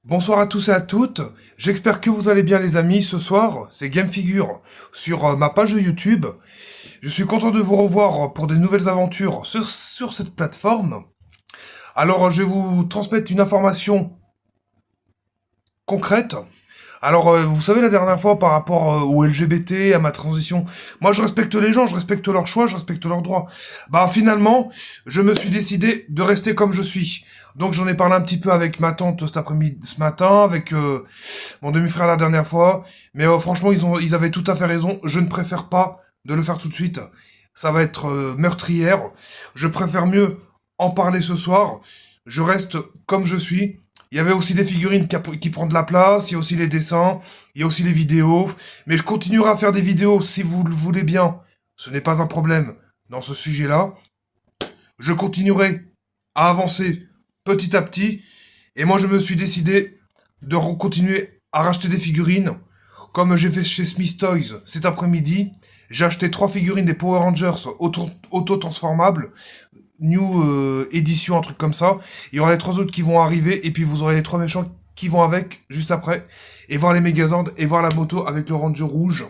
Bonsoir à tous et à toutes, j'espère que vous allez bien les amis. Ce soir, c'est Game Figure sur ma page de YouTube. Je suis content de vous revoir pour de nouvelles aventures sur cette plateforme. Alors, je vais vous transmettre une information concrète. Alors, vous savez, la dernière fois, par rapport au LGBT, à ma transition, moi, je respecte les gens, je respecte leurs choix, je respecte leurs droits. Bah, finalement, je me suis décidé de rester comme je suis. Donc, j'en ai parlé un petit peu avec ma tante cet après-midi, ce matin, avec mon demi-frère la dernière fois. Mais franchement, ils avaient tout à fait raison. Je ne préfère pas de le faire tout de suite. Ça va être meurtrière. Je préfère mieux en parler ce soir. Je reste comme je suis. Il y avait aussi des figurines qui prennent de la place, il y a aussi les dessins, il y a aussi les vidéos. Mais je continuerai à faire des vidéos si vous le voulez bien. Ce n'est pas un problème dans ce sujet-là. Je continuerai à avancer petit à petit. Et moi, je me suis décidé de continuer à racheter des figurines. Comme j'ai fait chez Smith Toys cet après-midi. J'ai acheté 3 figurines des Power Rangers auto-transformables. New édition, un truc comme ça. Il y aura les 3 autres qui vont arriver, et puis vous aurez les 3 méchants qui vont avec, juste après. Et voir les Megazord, et voir la moto avec le Ranger rouge.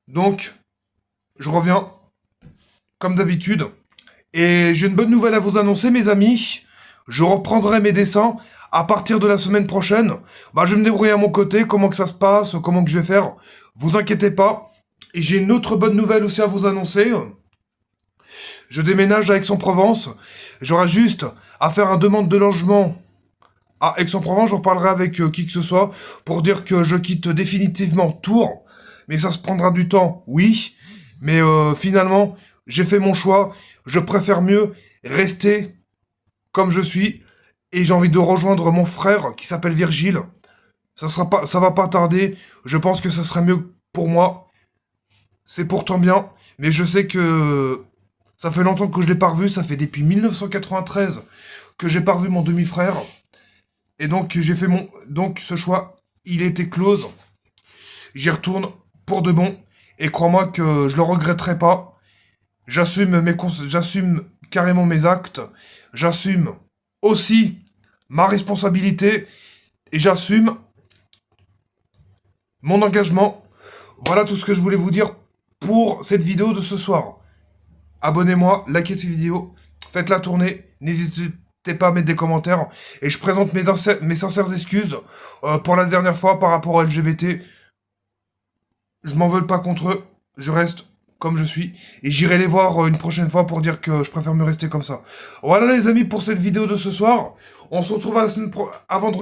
Donc, je reviens, comme d'habitude. Et j'ai une bonne nouvelle à vous annoncer, mes amis. Je reprendrai mes dessins à partir de la semaine prochaine. Bah, je vais me débrouiller à mon côté, comment que ça se passe, comment que je vais faire. Vous inquiétez pas. Et j'ai une autre bonne nouvelle aussi à vous annoncer. Je déménage à Aix-en-Provence. J'aurai juste à faire une demande de logement à Aix-en-Provence. Je reparlerai avec qui que ce soit pour dire que je quitte définitivement Tours. Mais ça se prendra du temps, oui. Mais finalement, j'ai fait mon choix. Je préfère mieux rester comme je suis. Et j'ai envie de rejoindre mon frère qui s'appelle Virgile. Ça va pas tarder. Je pense que ça serait mieux pour moi. C'est pourtant bien. Mais je sais que ça fait longtemps que je l'ai pas revu. Ça fait depuis 1993 que j'ai pas revu mon demi-frère. Et donc j'ai fait donc ce choix, il était close. J'y retourne pour de bon. Et crois-moi que je le regretterai pas. J'assume carrément mes actes. J'assume aussi ma responsabilité. Et j'assume mon engagement. Voilà tout ce que je voulais vous dire pour cette vidéo de ce soir. Abonnez-moi, likez cette vidéo, faites-la tourner, n'hésitez pas à mettre des commentaires. Et je présente mes sincères excuses pour la dernière fois par rapport au LGBT. Je m'en veux pas contre eux, je reste comme je suis. Et j'irai les voir une prochaine fois pour dire que je préfère me rester comme ça. Voilà les amis pour cette vidéo de ce soir. On se retrouve à la semaine avant de